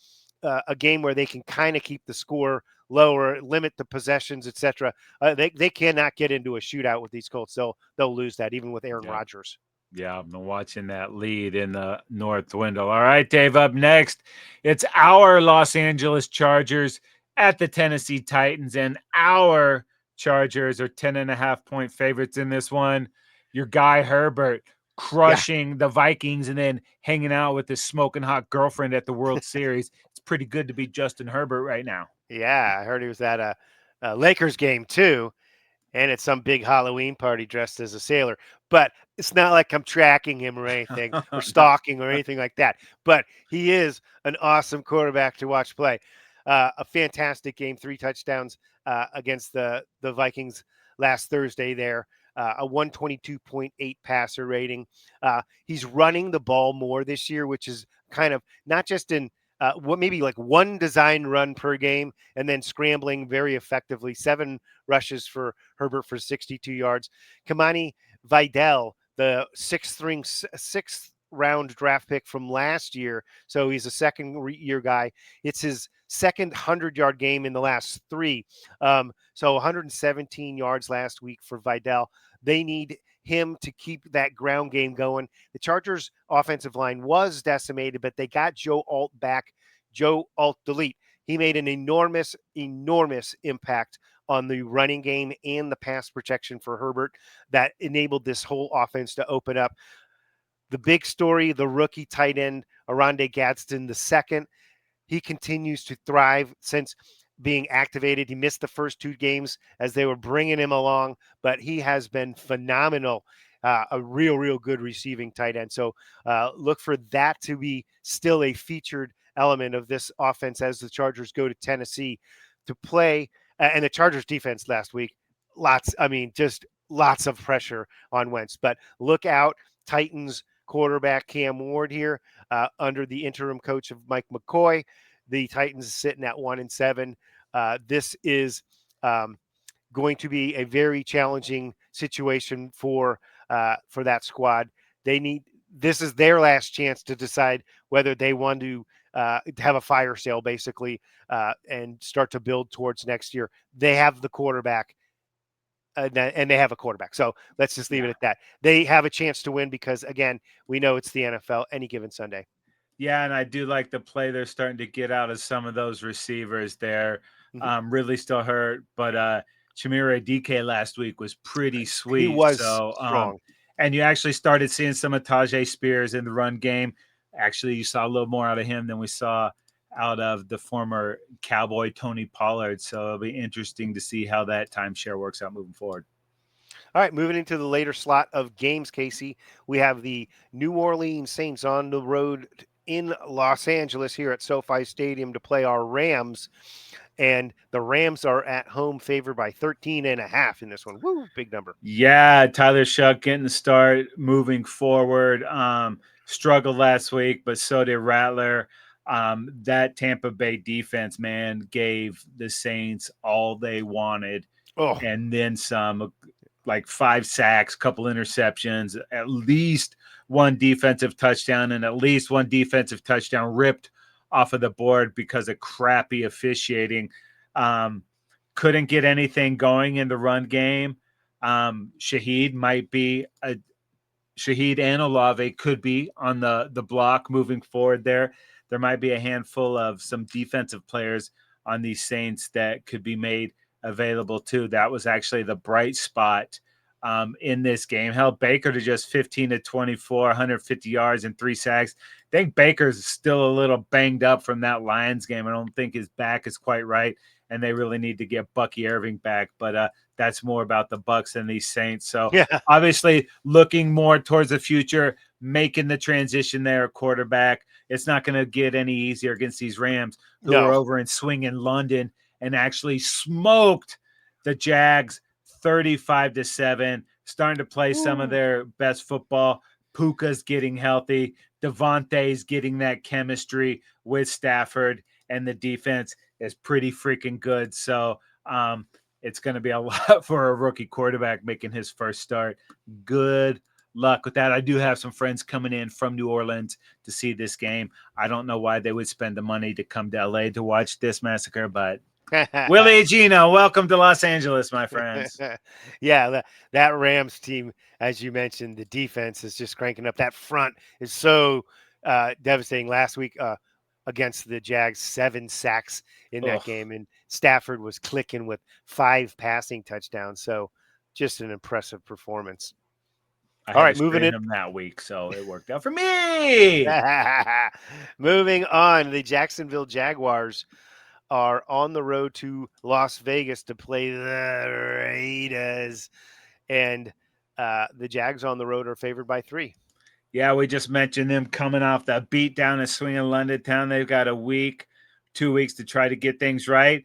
game where they can kind of keep the score lower, limit the possessions, etc. They cannot get into a shootout with these Colts. They'll lose that even with Aaron Rodgers. Yeah, I've been watching that lead in the North dwindle. All right, Dave, up next, it's our Los Angeles Chargers at the Tennessee Titans, and our Chargers are 10.5-point favorites in this one. Your guy Herbert crushing the Vikings and then hanging out with his smoking hot girlfriend at the World Series. It's pretty good to be Justin Herbert right now. Yeah, I heard he was at a Lakers game too, and at some big Halloween party dressed as a sailor. But it's not like I'm tracking him or anything or stalking or anything like that. But he is an awesome quarterback to watch play. A fantastic game, 3 touchdowns against the Vikings last Thursday there. A 122.8 passer rating. He's running the ball more this year, which is kind of not just in maybe like one design run per game and then scrambling very effectively. 7 rushes for Herbert for 62 yards. Kamani Vidal, the sixth round draft pick from last year. So he's a second-year guy. It's his second 100-yard game in the last 3. So 117 yards last week for Vidal. They need him to keep that ground game going. The Chargers offensive line was decimated, but they got Joe Alt back. Joe Alt delete. He made an enormous impact on the running game and the pass protection for Herbert that enabled this whole offense to open up. The big story, the rookie tight end, Arande Gadsden II, he continues to thrive since being activated. He missed the first 2 games as they were bringing him along, but he has been phenomenal. a real good receiving tight end. So look for that to be still a featured element of this offense as the Chargers go to Tennessee to play. And the Chargers defense last week, just lots of pressure on Wentz. But look out, Titans quarterback Cam Ward here under the interim coach of Mike McCoy. The Titans are sitting at 1-7. This is going to be a very challenging situation for that squad. This is their last chance to decide whether they want to have a fire sale, basically, and start to build towards next year. They have the quarterback. And they have a quarterback. So let's just leave it at that. They have a chance to win because, again, we know it's the NFL any given Sunday. Yeah, and I do like the play they're starting to get out of some of those receivers there. Really still hurt, but Chimere DK last week was pretty sweet. He was strong. And you actually started seeing some of Tajay Spears in the run game. Actually, you saw a little more out of him than we saw out of the former Cowboy Tony Pollard. So it'll be interesting to see how that timeshare works out moving forward. All right, moving into the later slot of games, Casey, we have the New Orleans Saints on the road in Los Angeles here at SoFi Stadium to play our Rams. And the Rams are at home favored by 13.5 in this one. Woo, big number. Yeah, Tyler Shuck getting the start, moving forward. Struggled last week, but so did Rattler. That Tampa Bay defense, man, gave the Saints all they wanted. And then some, like 5 sacks, couple interceptions, at least one defensive touchdown, and at least one defensive touchdown ripped off of the board because of crappy officiating. Couldn't get anything going in the run game. Shaheed and Olave could be on the block moving forward there. There might be a handful of some defensive players on these Saints that could be made available too. That was actually the bright spot in this game. Held Baker to just 15-24, 150 yards and 3 sacks. I think Baker's still a little banged up from that Lions game. I don't think his back is quite right, and they really need to get Bucky Irving back. But that's more about the Bucs than these Saints. So obviously looking more towards the future, making the transition there, quarterback. It's not going to get any easier against these Rams who are over in swinging London and actually smoked the Jags 35-7, starting to play some of their best football. Puka's getting healthy. Devontae's getting that chemistry with Stafford, and the defense is pretty freaking good. So it's going to be a lot for a rookie quarterback making his first start. Good luck with that. I do have some friends coming in from New Orleans to see this game. I don't know why they would spend the money to come to LA to watch this massacre, but Willie Gino, welcome to Los Angeles, my friends. Yeah, that Rams team, as you mentioned, the defense is just cranking up. That front is so devastating. Last week against the Jags, 7 sacks in that game, and Stafford was clicking with 5 passing touchdowns. So just an impressive performance. All right, moving in that week, so it worked out for me. Moving on, the Jacksonville Jaguars are on the road to Las Vegas to play the Raiders, and the Jags on the road are favored by 3. Yeah, we just mentioned them coming off the beat down in swinging London town. They've got a week, 2 weeks to try to get things right.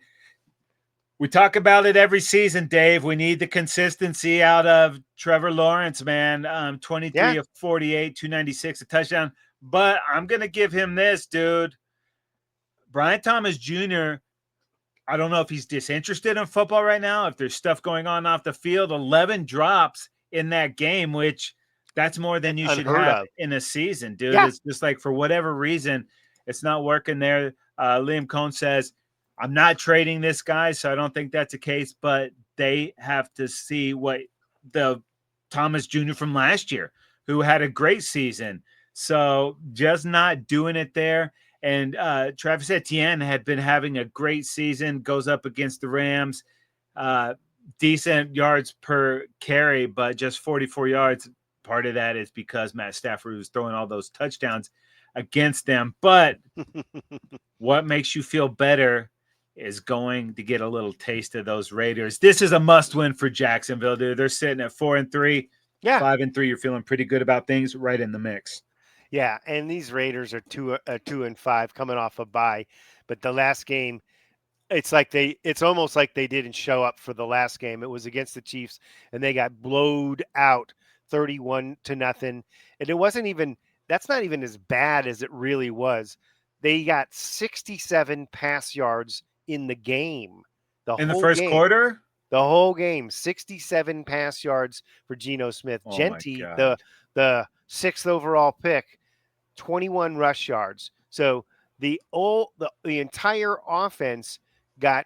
We talk about it every season, Dave. We need the consistency out of Trevor Lawrence, man. 23 of 48, 296, a touchdown. But I'm going to give him this, dude. Brian Thomas Jr., I don't know if he's disinterested in football right now, if there's stuff going on off the field. 11 drops in that game, which that's more than you should have in a season, dude. It's just like for whatever reason, it's not working there. Liam Cohn says, I'm not trading this guy, so I don't think that's the case, but they have to see what the Thomas Jr. from last year, who had a great season. So just not doing it there. And Travis Etienne had been having a great season, goes up against the Rams, decent yards per carry, but just 44 yards. Part of that is because Matt Stafford was throwing all those touchdowns against them. But what makes you feel better is going to get a little taste of those Raiders. This is a must-win for Jacksonville, dude. They're sitting at 4-3. Yeah. 5-3, you're feeling pretty good about things, right in the mix. Yeah, and these Raiders are 2-5 coming off a bye, but the last game, it's almost like they didn't show up for the last game. It was against the Chiefs, and they got blowed out 31-0. And it wasn't even that's not even as bad as it really was. They got 67 pass yards in the game, the In the whole first game. quarter? The whole game, 67 pass yards for Geno Smith. Oh my Genti, God. the sixth overall pick, 21 rush yards. So the entire offense got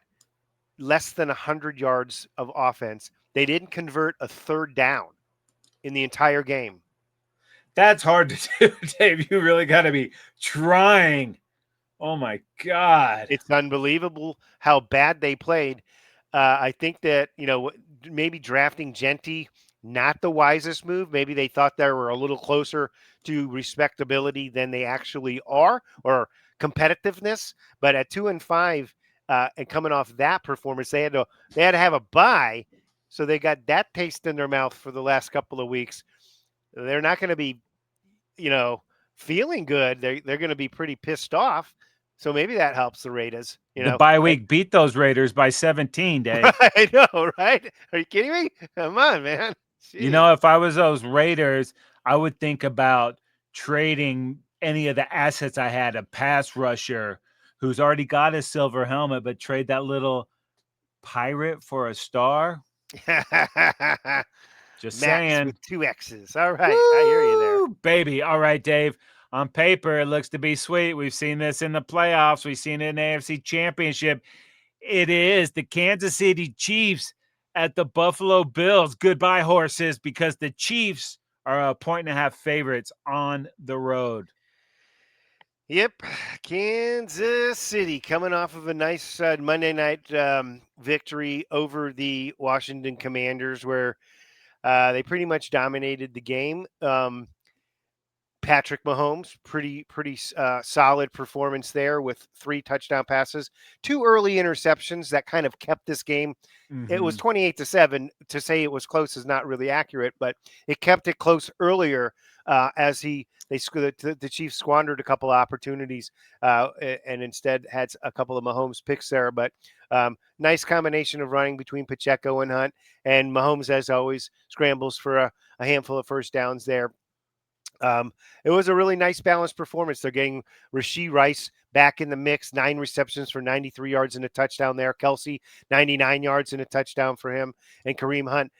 less than 100 yards of offense. They didn't convert a third down in the entire game. That's hard to do, Dave. You really got to be trying. Oh my God. It's unbelievable how bad they played. I think that, maybe drafting Genti, not the wisest move. Maybe they thought they were a little closer to respectability than they actually are, or competitiveness. But at 2-5, and coming off that performance, they had to have a bye. So they got that taste in their mouth for the last couple of weeks. They're not going to be, feeling good. They're going to be pretty pissed off. So maybe that helps the Raiders. The bye week beat those Raiders by 17, Dave. I know, right? Are you kidding me? Come on, man. Jeez. If I was those Raiders, I would think about trading any of the assets I had, a pass rusher who's already got a silver helmet, but trade that little pirate for a star. Just Max saying. with 2 X's. All right. I hear you there. Woo, baby. All right, Dave. On paper, it looks to be sweet. We've seen this in the playoffs. We've seen it in the AFC Championship. It is the Kansas City Chiefs at the Buffalo Bills. Goodbye, horses, because the Chiefs are a 1.5 favorites on the road. Yep. Kansas City coming off of a nice Monday night victory over the Washington Commanders, where they pretty much dominated the game. Patrick Mahomes, pretty solid performance there with 3 touchdown passes, 2 early interceptions that kind of kept this game. It was 28-7. To say it was close is not really accurate, but it kept it close earlier as the Chiefs squandered a couple of opportunities and instead had a couple of Mahomes picks there. But nice combination of running between Pacheco and Hunt, and Mahomes, as always, scrambles for a handful of first downs there. It was a really nice balanced performance. They're getting Rashee Rice back in the mix, 9 receptions for 93 yards and a touchdown there. Kelsey, 99 yards and a touchdown for him. And Kareem Hunt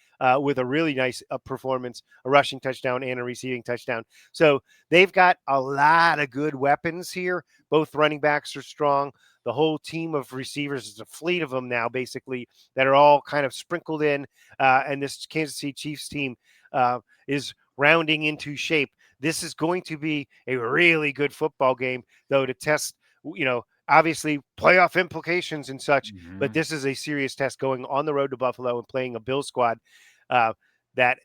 with a really nice performance, a rushing touchdown and a receiving touchdown. So they've got a lot of good weapons here. Both running backs are strong. The whole team of receivers is a fleet of them now, basically, that are all kind of sprinkled in. And this Kansas City Chiefs team is rounding into shape. This is going to be a really good football game, though, to test, obviously playoff implications and such. But this is a serious test going on the road to Buffalo and playing a Bill squad that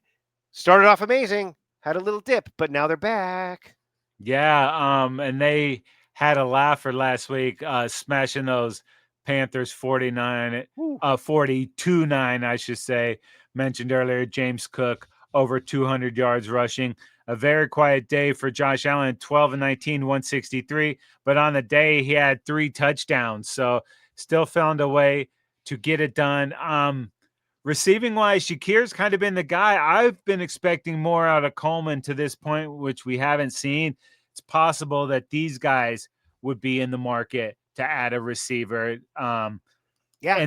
started off amazing, had a little dip, but now they're back. Yeah, and they had a laugher last week, smashing those Panthers 42-9, I should say. Mentioned earlier, James Cook over 200 yards rushing. A very quiet day for Josh Allen, 12-19, 163. But on the day, he had 3 touchdowns. So still found a way to get it done. Receiving wise, Shakir's kind of been the guy. I've been expecting more out of Coleman to this point, which we haven't seen. It's possible that these guys would be in the market to add a receiver. And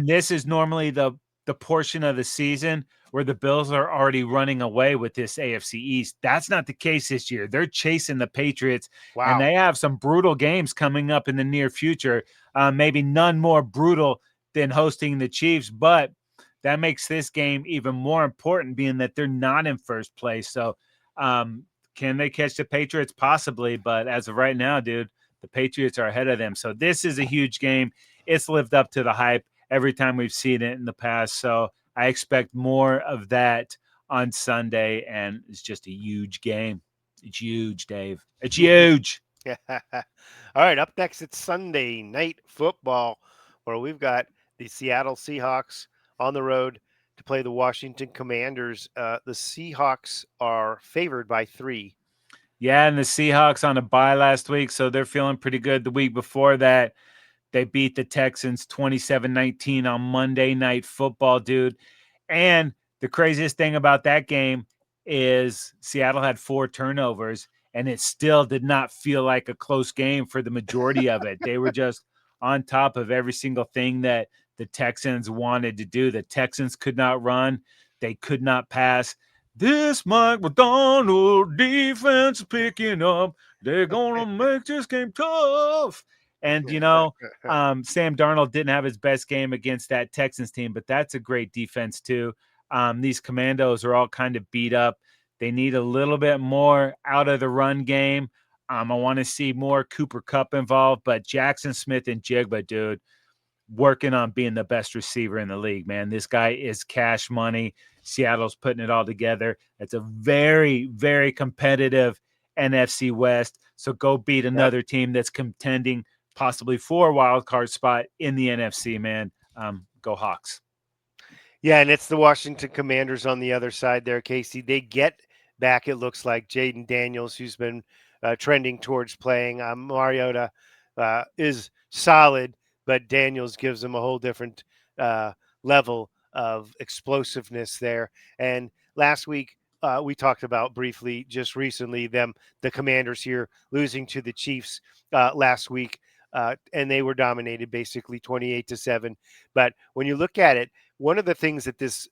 this is normally the portion of the season where the Bills are already running away with this AFC East. That's not the case this year. They're chasing the Patriots, and they have some brutal games coming up in the near future. Maybe none more brutal than hosting the Chiefs, but that makes this game even more important, being that they're not in first place. So can they catch the Patriots? Possibly, but as of right now, dude, the Patriots are ahead of them. So this is a huge game. It's lived up to the hype every time we've seen it in the past. So I expect more of that on Sunday, and it's just a huge game. It's huge, Dave. It's huge. All right, up next, it's Sunday Night Football, where we've got the Seattle Seahawks on the road to play the Washington Commanders. The Seahawks are favored by 3. Yeah, and the Seahawks on a bye last week, so they're feeling pretty good. The week before that, they beat the Texans 27-19 on Monday Night Football, dude. And the craziest thing about that game is Seattle had 4 turnovers, and it still did not feel like a close game for the majority of it. They were just on top of every single thing that the Texans wanted to do. The Texans could not run. They could not pass. This Mike McDonald defense picking up. They're going to make this game tough. And, Sam Darnold didn't have his best game against that Texans team, but that's a great defense too. These Commandos are all kind of beat up. They need a little bit more out of the run game. I want to see more Cooper Kupp involved, but Jackson Smith and Jigba, dude, working on being the best receiver in the league, man. This guy is cash money. Seattle's putting it all together. It's a very, very competitive NFC West. So go beat another team that's contending possibly for a wild card spot in the NFC, man. Go Hawks. Yeah, and it's the Washington Commanders on the other side there, Casey. They get back, it looks like, Jaden Daniels, who's been trending towards playing. Mariota is solid, but Daniels gives them a whole different level of explosiveness there. And last week, we talked about briefly just recently the Commanders here losing to the Chiefs last week. And they were dominated basically 28-7. But when you look at it, one of the things that this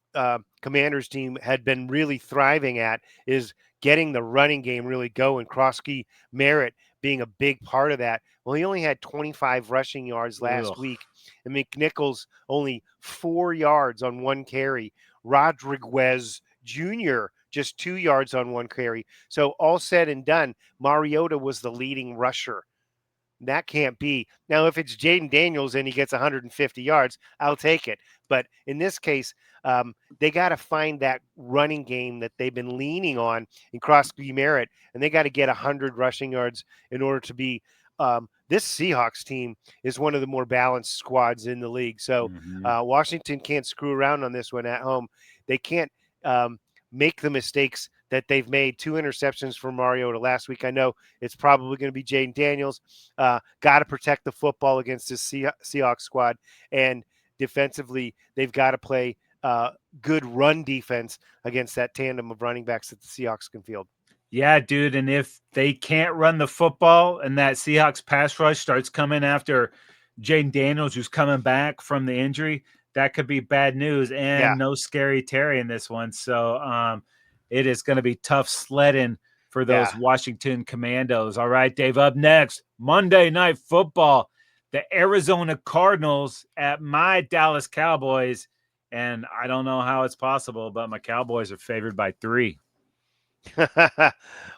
Commanders team had been really thriving at is getting the running game really going. Krosky Merritt being a big part of that. Well, he only had 25 rushing yards last week. And McNichols only 4 yards on 1 carry. Rodriguez Jr. just 2 yards on 1 carry. So all said and done, Mariota was the leading rusher. That can't be. Now, if it's Jaden Daniels and he gets 150 yards, I'll take it. But in this case, they got to find that running game that they've been leaning on in Krosky Merritt, and they got to get 100 rushing yards in order to be. This Seahawks team is one of the more balanced squads in the league. So Washington can't screw around on this one at home. They can't make the mistakes that they've made. 2 interceptions for Mariota last week. I know it's probably going to be Jaden Daniels. Got to protect the football against this Seahawks squad. And defensively, they've got to play good run defense against that tandem of running backs that the Seahawks can field. Yeah, dude. And if they can't run the football and that Seahawks pass rush starts coming after Jaden Daniels, who's coming back from the injury, that could be bad news. And no Scary Terry in this one. So it is going to be tough sledding for those Washington Commandos. All right, Dave, up next, Monday Night Football, the Arizona Cardinals at my Dallas Cowboys. And I don't know how it's possible, but my Cowboys are favored by 3.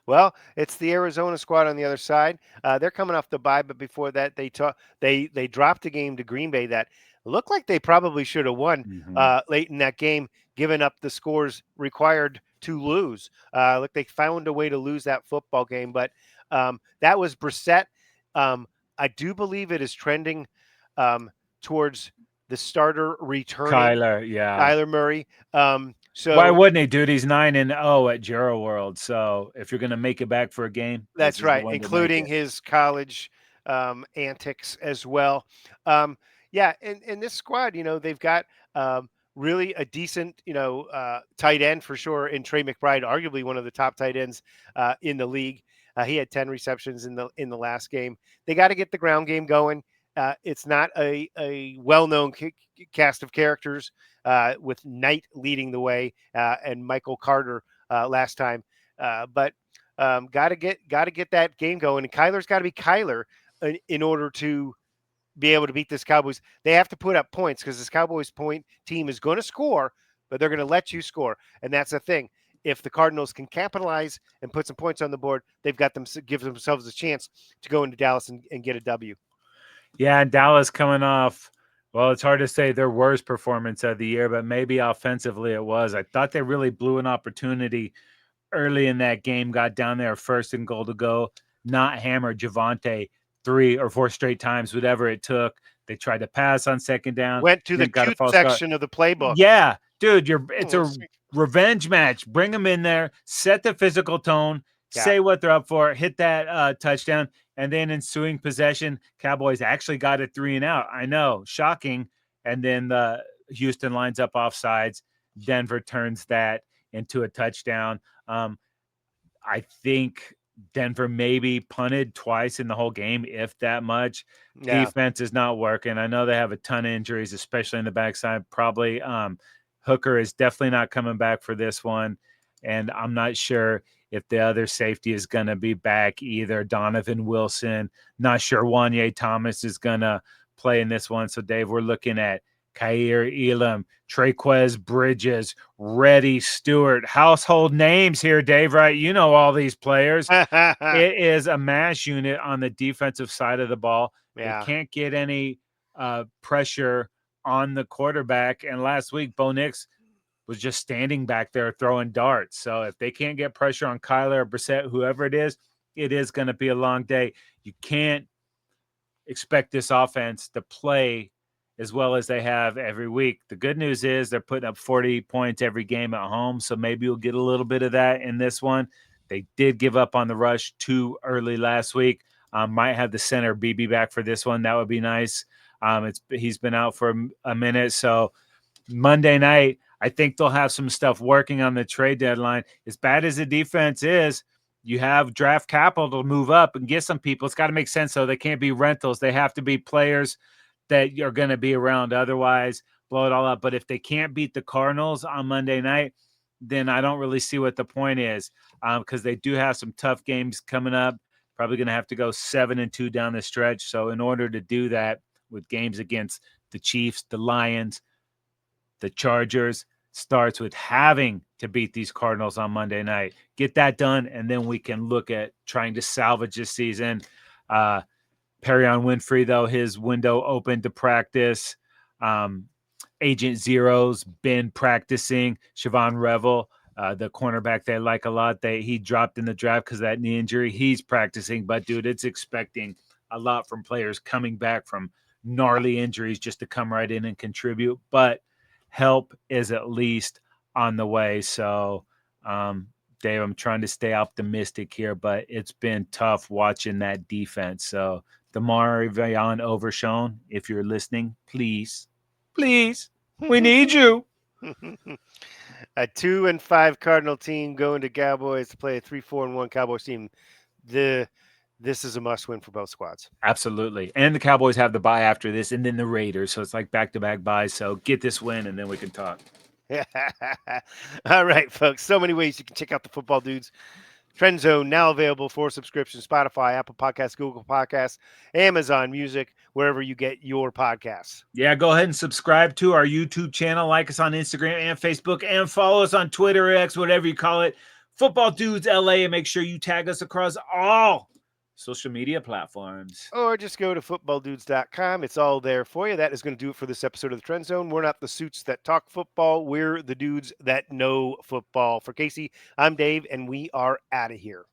Well, it's the Arizona squad on the other side. They're coming off the bye, but before that, they dropped a game to Green Bay that looked like they probably should have won late in that game, giving up the scores required to lose. Look, they found a way to lose that football game, but that was Brissett. I do believe it is trending towards the starter returning. Kyler Murray. So why wouldn't he, dude? He's 9-0 at Gero World. So if you're going to make it back for a game, that's right, including his college antics as well. And this squad, they've got really a decent, tight end for sure in Trey McBride, arguably one of the top tight ends in the league. He had 10 receptions in the last game. They got to get the ground game going. It's not a well-known cast of characters with Knight leading the way and Michael Carter last time, but got to get that game going. And Kyler's got to be Kyler in order to be able to beat this Cowboys. They have to put up points because this Cowboys team is going to score, but they're going to let you score, and that's the thing. If the Cardinals can capitalize and put some points on the board, they've got give themselves a chance to go into Dallas and get a W. Yeah, and Dallas coming off, well, it's hard to say their worst performance of the year, but maybe offensively it was. I thought they really blew an opportunity early in that game, got down there first and goal to go, not hammer Javonte 3 or 4 straight times, whatever it took. They tried to pass on second down. Went to the Then got a cute false start. section of the playbook. Yeah, dude, it's Oh, a revenge match. Bring them in there, set the physical tone, Yeah. say what they're up for, hit that touchdown, and then ensuing possession, Cowboys actually got a 3 and out. I know, shocking. And then the Houston lines up offsides. Denver turns that into a touchdown. I think Denver maybe punted twice in the whole game, if that much. Yeah. Defense is not working. I know they have a ton of injuries, especially in the backside. Probably Hooker is definitely not coming back for this one. And I'm not sure if the other safety is going to be back either. Donovan Wilson, not sure Wanye Thomas is going to play in this one. So, Dave, we're looking at Khair Elam, Traquez Bridges, Reddy Stewart, household names here, Dave, right? You know all these players. It is a mash unit on the defensive side of the ball. Yeah. They can't get any pressure on the quarterback. And last week, Bo Nix was just standing back there throwing darts. So if they can't get pressure on Kyler or Brissett, whoever it is going to be a long day. You can't expect this offense to play as well as they have every week. The good news is they're putting up 40 points every game at home, so maybe you'll get a little bit of that in this one. They did give up on the rush too early last week. Might have the center BB back for this one. That would be nice. He's been out for a minute, so Monday night, I think they'll have some stuff working on the trade deadline. As bad as the defense is, you have draft capital to move up and get some people. It's got to make sense, though. They can't be rentals. They have to be players that are going to be around. Otherwise, blow it all up. But if they can't beat the Cardinals on Monday night, then I don't really see what the point is, because they do have some tough games coming up. Probably going to have to go 7-2 down the stretch. So in order to do that with games against the Chiefs, the Lions, the Chargers, starts with having to beat these Cardinals on Monday night. Get that done, and then we can look at trying to salvage this season. Perion Winfrey, though, his window open to practice. Agent Zero's been practicing. Siobhan Revel, the cornerback they like a lot, he dropped in the draft because of that knee injury. He's practicing, but, dude, it's expecting a lot from players coming back from gnarly injuries just to come right in and contribute. But help is at least on the way. So, Dave, I'm trying to stay optimistic here, but it's been tough watching that defense. So, Damari Vayon Overshown, if you're listening, please, we need you. A 2-5 Cardinal team going to Cowboys to play a 3-4-1 Cowboys team. This is a must-win for both squads. Absolutely. And the Cowboys have the bye after this, and then the Raiders. So it's like back-to-back buys. So get this win, and then we can talk. All right, folks. So many ways you can check out the Football Dudes. TrendZone, now available for subscription. Spotify, Apple Podcasts, Google Podcasts, Amazon Music, wherever you get your podcasts. Yeah, go ahead and subscribe to our YouTube channel. Like us on Instagram and Facebook, and follow us on Twitter, X, whatever you call it. Football Dudes LA, and make sure you tag us across all social media platforms. Or just go to footballdudes.com. It's all there for you. That is going to do it for this episode of the Trend Zone. We're not the suits that talk football. We're the dudes that know football. For Casey, I'm Dave, and we are out of here.